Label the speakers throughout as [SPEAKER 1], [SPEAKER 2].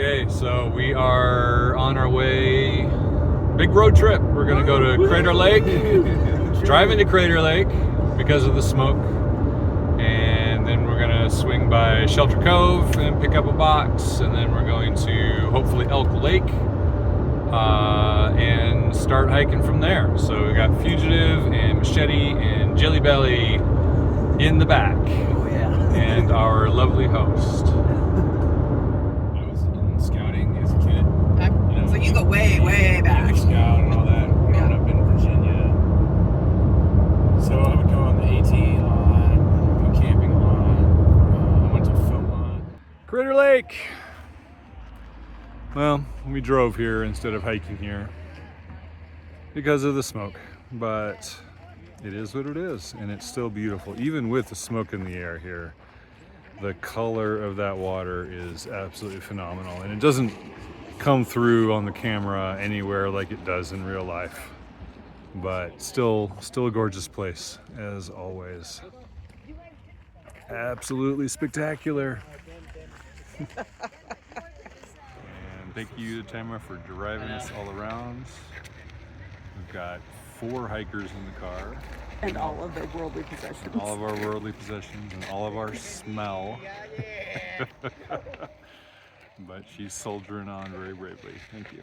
[SPEAKER 1] Okay, so we are on our way, big road trip. We're gonna go to Crater Lake, drive into Crater Lake because of the smoke, and then we're gonna swing by Shelter Cove and pick up a box, and then we're going to hopefully Elk Lake and start hiking from there. So we got Fugitive and Machete and Jelly Belly in the back.
[SPEAKER 2] Oh yeah.
[SPEAKER 1] And our lovely host.
[SPEAKER 2] So you go way, way back.
[SPEAKER 3] Scout and all that growing up in Virginia. So I would go on the AT a lot, go camping a lot. I went to film on
[SPEAKER 1] Crater Lake! Well, we drove here instead of hiking here because of the smoke, but it is what it is, and it's still beautiful. Even with the smoke in the air here, the color of that water is absolutely phenomenal, and it doesn't come through on the camera anywhere like it does in real life, but still a gorgeous place as always. Absolutely spectacular. And thank you to Tamara for driving us all around. We've got 4 hikers in the car.
[SPEAKER 2] And all of their worldly possessions.
[SPEAKER 1] All of our worldly possessions and all of our smell. But she's soldiering on very bravely. Thank you.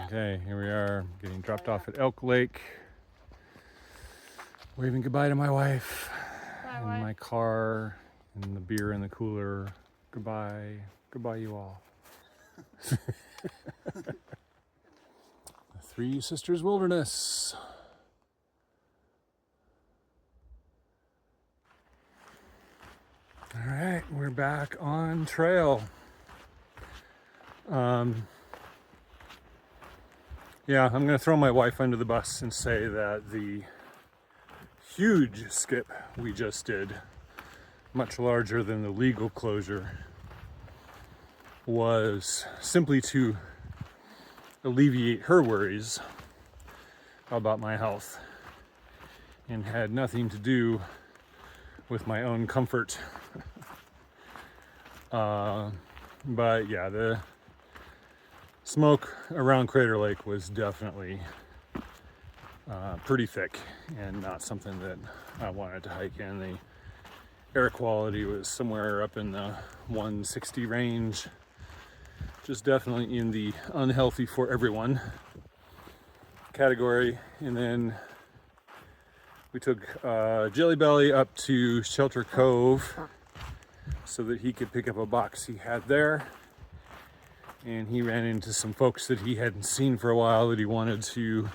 [SPEAKER 1] Okay, here we are getting dropped off at Elk Lake. Waving goodbye to my wife. And my car and the beer in the cooler. Goodbye. Goodbye, you all. The Three Sisters Wilderness. All right, we're back on trail. Yeah, I'm gonna throw my wife under the bus and say that the huge skip we just did, much larger than the legal closure, was simply to alleviate her worries about my health and had nothing to do with my own comfort. But yeah, the smoke around Crater Lake was definitely pretty thick and not something that I wanted to hike in. The air quality was somewhere up in the 160 range, just definitely in the unhealthy for everyone category. And then we took Jelly Belly up to Shelter Cove so that he could pick up a box he had there. And he ran into some folks that he hadn't seen for a while that he wanted to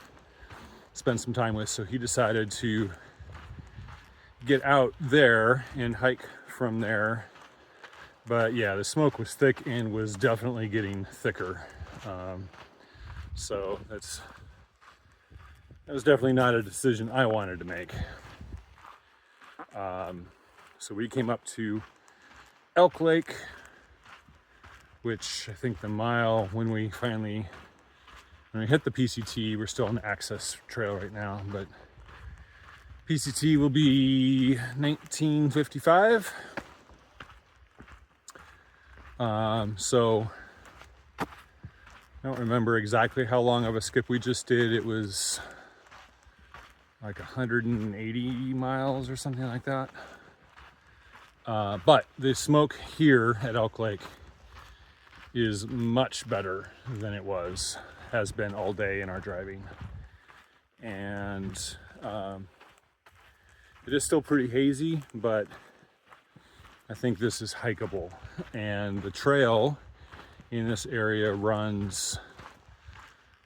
[SPEAKER 1] spend some time with. So he decided to get out there and hike from there. But yeah, the smoke was thick and was definitely getting thicker. So that was definitely not a decision I wanted to make. So we came up to Elk Lake, which I think the mile, when we hit the PCT, we're still on the access trail right now, but PCT will be 1955. So I don't remember exactly how long of a skip we just did. It was like 180 miles or something like that. But the smoke here at Elk Lake is much better than it has been all day in our driving. And it is still pretty hazy, but I think this is hikeable. And the trail in this area runs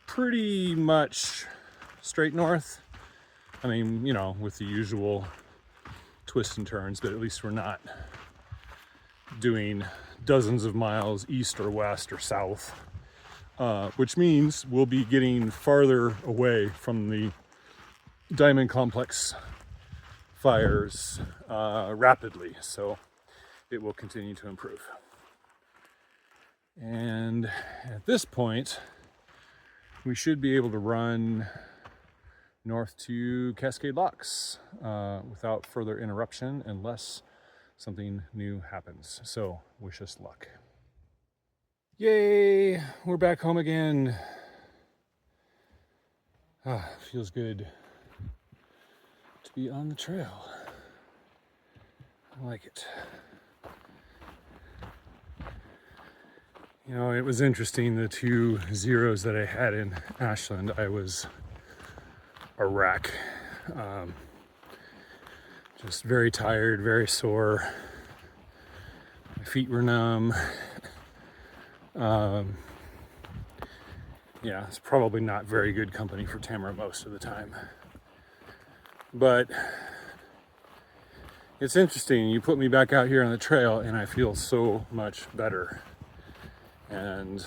[SPEAKER 1] pretty much straight north. I mean, you know, with the usual twists and turns, but at least we're not doing dozens of miles east or west or south, which means we'll be getting farther away from the Diamond Complex fires rapidly. So it will continue to improve. And at this point, we should be able to run north to Cascade Locks without further interruption, unless something new happens. So wish us luck. Yay, we're back home again. Feels good to be on the trail. I like it. You know, it was interesting, the 2 zeros that I had in Ashland, I was a wreck. Just very tired, very sore. My feet were numb. Yeah, it's probably not very good company for Tamara most of the time. But it's interesting, you put me back out here on the trail and I feel so much better. And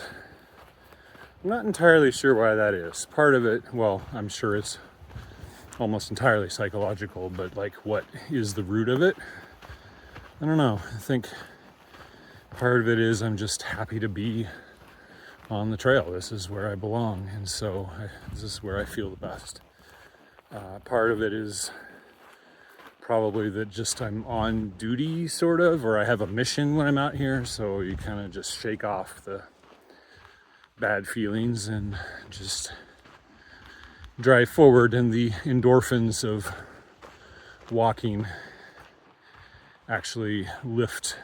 [SPEAKER 1] I'm not entirely sure why that is. Part of it, well, I'm sure it's almost entirely psychological, but like, what is the root of it? I don't know. I think part of it is I'm just happy to be on the trail. This is where I belong, and so this is where I feel the best. Part of it is probably that just I'm on duty, sort of, or I have a mission when I'm out here, so you kind of just shake off the bad feelings and just drive forward, and the endorphins of walking actually lift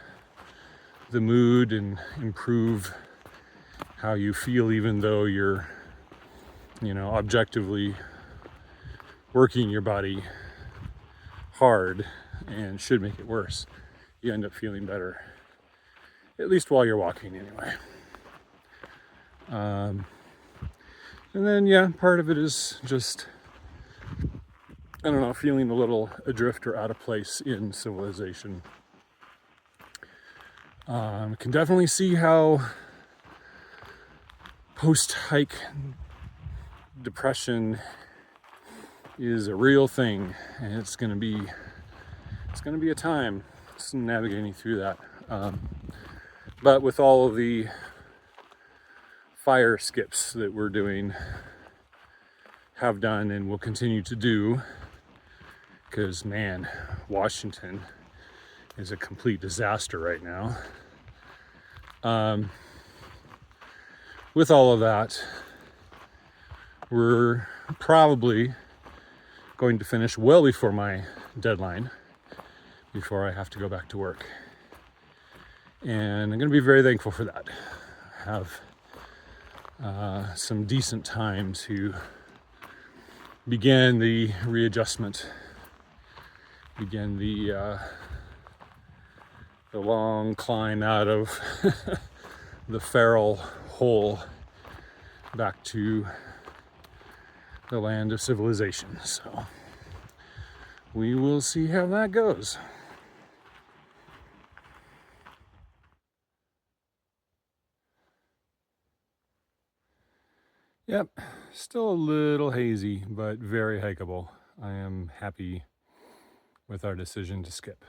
[SPEAKER 1] the mood and improve how you feel, even though you're, you know, objectively working your body hard and should make it worse. You end up feeling better, at least while you're walking anyway. And then, yeah, part of it is just, I don't know, feeling a little adrift or out of place in civilization. Can definitely see how post-hike depression is a real thing, and it's gonna be a time navigating through that. But with all of the fire skips that we're doing, have done, and will continue to do, because man, Washington is a complete disaster right now. With all of that, we're probably going to finish well before my deadline, before I have to go back to work. And I'm going to be very thankful for that. Have some decent time to begin the readjustment, begin the long climb out of the feral hole back to the land of civilization. So we will see how that goes. Yep, still a little hazy, but very hikeable. I am happy with our decision to skip.